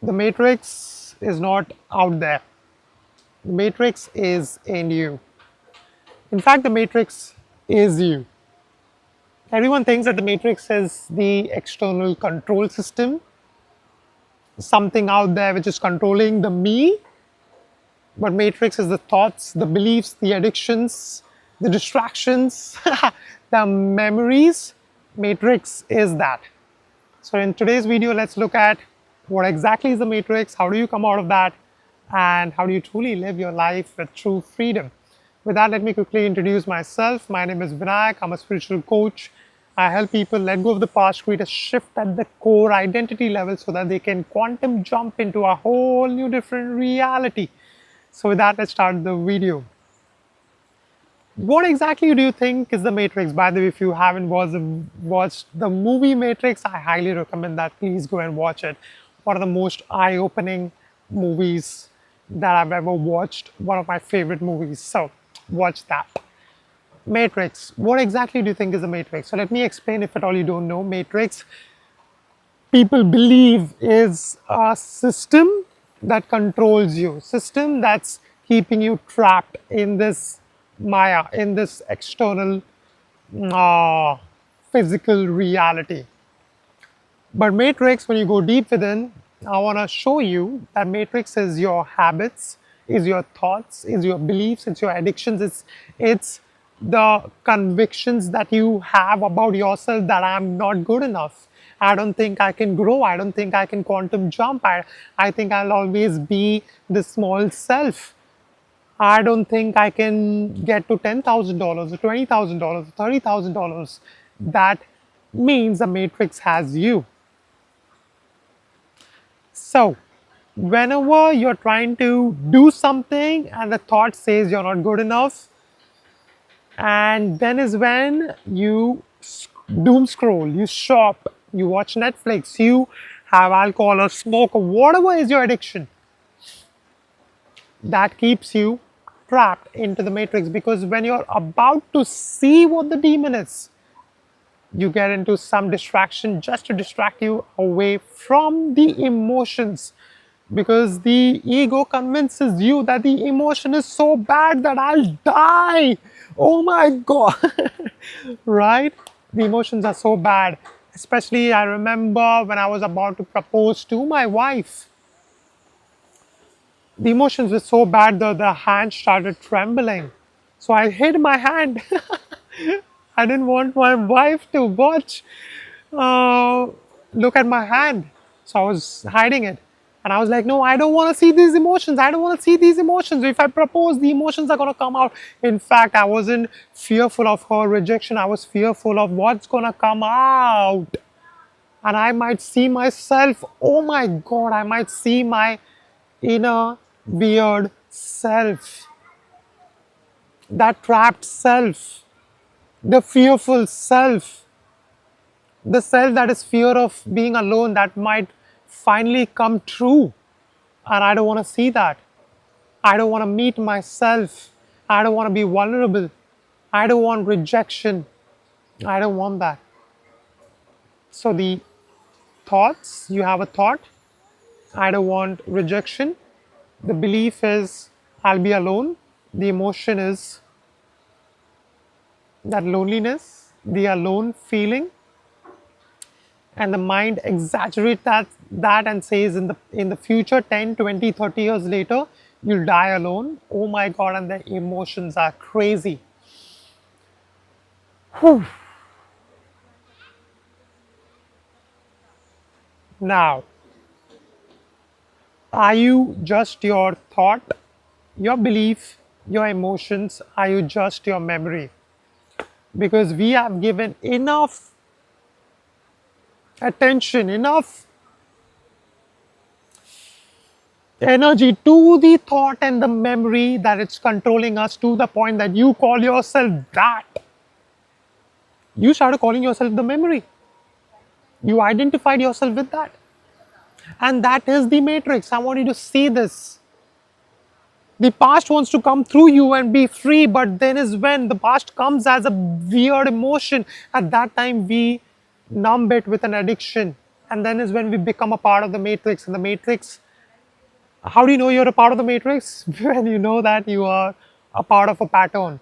The matrix is not out there. The matrix is in you. In fact, the matrix is you. Everyone thinks that the matrix is the external control system, something out there which is controlling the me, but matrix is the thoughts, the beliefs, the addictions, the distractions, the memories. Matrix is that. So in today's video, let's look at what exactly is the matrix, how do you come out of that, and how do you truly live your life with true freedom. With that, let me quickly introduce myself. My name is Vinayak. I'm a spiritual coach. I help people let go of the past, create a shift at the core identity level so that they can quantum jump into a whole new different reality. So with that, let's start the video. What exactly do you think is the Matrix? By the way, if you haven't watched the movie Matrix, I highly recommend that. Please go and watch it. One of the most eye-opening movies that I've ever watched. One of my favorite movies. So watch that. Matrix. What exactly do you think is the Matrix? So let me explain if at all you don't know. Matrix, people believe, is a system that controls you. System that's keeping you trapped in this Maya, in this external physical reality. But Matrix, when you go deep within, I want to show you that Matrix is your habits, is your thoughts, is your beliefs, it's your addictions, it's the convictions that you have about yourself that I'm not good enough. I don't think I can grow. I don't think I can quantum jump. I think I'll always be the small self. I don't think I can get to $10,000 or $20,000 or $30,000. That means the matrix has you. So, whenever you're trying to do something and the thought says you're not good enough, and then is when you doom scroll, you shop, you watch Netflix, you have alcohol or smoke or whatever is your addiction, that keeps you trapped into the matrix. Because when you're about to see what the demon is, you get into some distraction just to distract you away from the emotions, because the ego convinces you that the emotion is so bad that I'll die. Oh my God. Right? The emotions are so bad. Especially, I remember when I was about to propose to my wife, the emotions were so bad that the hand started trembling. So I hid my hand. I didn't want my wife to look at my hand. So I was hiding it. And I was like, no, I don't want to see these emotions. I don't want to see these emotions. If I propose, the emotions are going to come out. In fact, I wasn't fearful of her rejection. I was fearful of what's going to come out. And I might see myself, oh my God, I might see my inner weird self. That trapped self. The fearful self. The self that is fear of being alone, that might finally come true. And I don't want to see that. I don't want to meet myself. I don't want to be vulnerable. I don't want rejection. I don't want that. So the thoughts, you have a thought, I don't want rejection. The belief is I'll be alone. The emotion is that loneliness, the alone feeling. And the mind exaggerates that and says in the future, 10, 20, 30 years later, you'll die alone. Oh my God, and the emotions are crazy. Whew. Now, are you just your thought, your belief, your emotions? Are you just your memory? Because we have given enough attention, enough energy to the thought and the memory that it's controlling us to the point that you call yourself that. You started calling yourself the memory. You identified yourself with that. And that is the matrix. I want you to see this. The past wants to come through you and be free, but then is when the past comes as a weird emotion. At that time, we numb it with an addiction. and then is when we become a part of the matrix. And the matrix, how do you know you're a part of the matrix? When you know that you are a part of a pattern.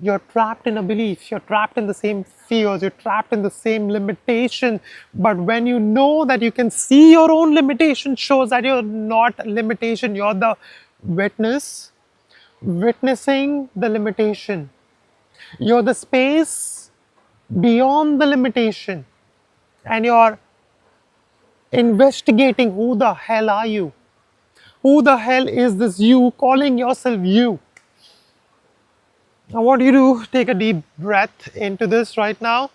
You're trapped in a belief, you're trapped in the same fears, you're trapped in the same limitation. But when you know that you can see your own limitation, shows that you're not a limitation, you're the witness, witnessing the limitation. You're the space beyond the limitation, and you're investigating who the hell are you? Who the hell is this you calling yourself you? I want you to take a deep breath into this right now.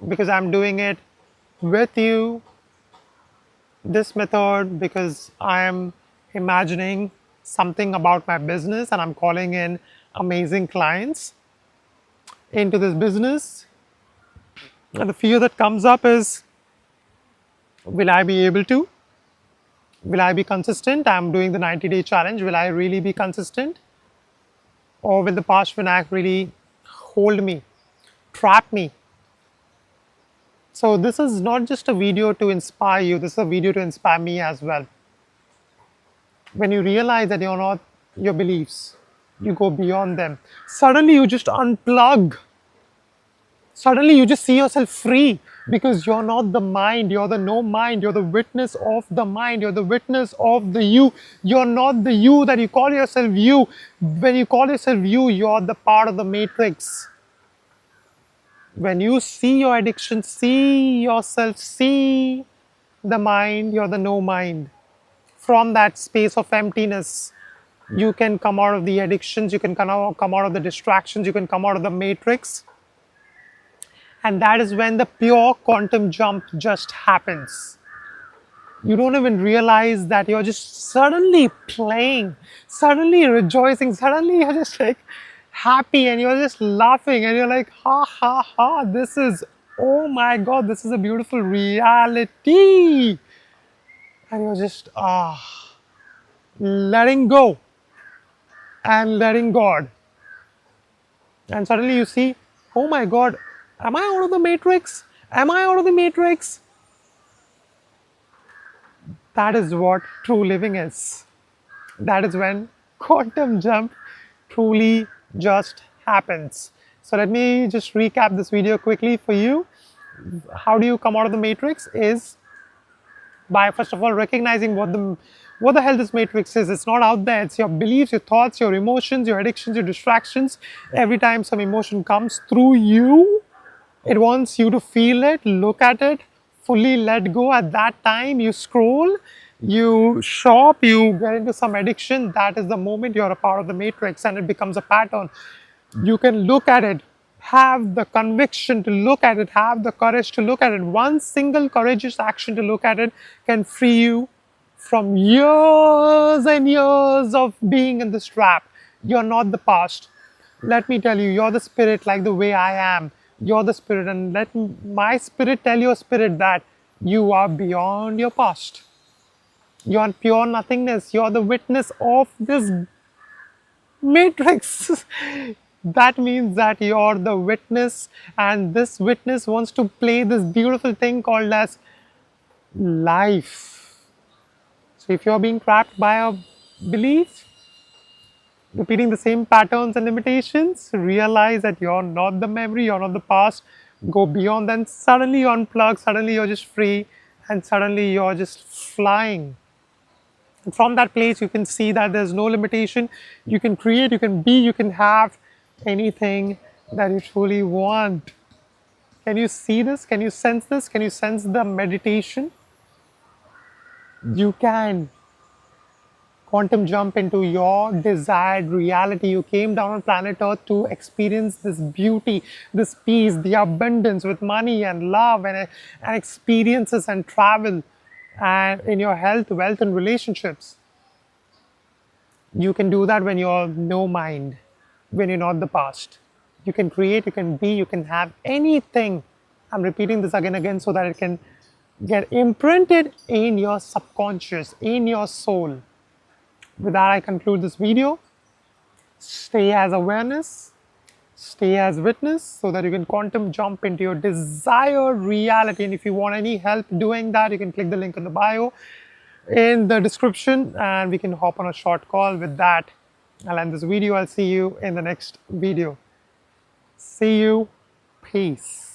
Because I'm doing it with you, this method, because I am imagining something about my business and I'm calling in amazing clients into this business. And the fear that comes up is, will I be able to? Will I be consistent? I'm doing the 90-day challenge. Will I really be consistent? Or will the past Vinayak really hold me, trap me? So this is not just a video to inspire you, this is a video to inspire me as well. When you realize that you're not your beliefs, you go beyond them. Suddenly you just unplug. Suddenly you just see yourself free, because you're not the mind, you're the no mind, you're the witness of the mind, you're the witness of the you. You're not the you that you call yourself you. When you call yourself you, you're the part of the matrix. When you see your addiction, see yourself, see the mind, you're the no mind. From that space of emptiness, you can come out of the addictions, you can come out of the distractions, you can come out of the matrix. And that is when the pure quantum jump just happens. You don't even realize that you're just suddenly playing, suddenly rejoicing, suddenly you're just like happy and you're just laughing and you're like, ha ha ha, this is, oh my God, this is a beautiful reality. And you're just, letting go and letting God. And suddenly you see, oh my God, am I out of the matrix? Am I out of the matrix? That is what true living is. That is when quantum jump truly just happens. So let me just recap this video quickly for you. How do you come out of the matrix is by first of all recognizing what the hell this matrix is. It's not out there. It's your beliefs, your thoughts, your emotions, your addictions, your distractions. Every time some emotion comes through you, it wants you to feel it, look at it, fully let go. At that time, you scroll, you shop, you get into some addiction. That is the moment you're a part of the matrix and it becomes a pattern. You can look at it, have the conviction to look at it, have the courage to look at it. One single courageous action to look at it can free you from years and years of being in this trap. You're not the past. Let me tell you, you're the spirit like the way I am. You're the spirit, and let my spirit tell your spirit that you are beyond your past. You're pure nothingness. You're the witness of this matrix. That means that you're the witness, and this witness wants to play this beautiful thing called as life. So if you're being trapped by a belief, repeating the same patterns and limitations, realize that you're not the memory, you're not the past. Go beyond them. Suddenly you unplug, suddenly you're just free, and suddenly you're just flying. And from that place, you can see that there's no limitation. You can create, you can be, you can have anything that you truly want. Can you see this? Can you sense this? Can you sense the meditation? You can quantum jump into your desired reality. You came down on planet Earth to experience this beauty, this peace, the abundance with money and love and experiences and travel and in your health, wealth and relationships. You can do that when you're no mind, when you're not the past. You can create, you can be, you can have anything. I'm repeating this again so that it can get imprinted in your subconscious, in your soul. With that, I conclude this video. stay as awareness, stay as witness, so that you can quantum jump into your desired reality. And if you want any help doing that, you can click the link in the bio in the description and we can hop on a short call. With that, I'll end this video. I'll see you in the next video. See you. Peace.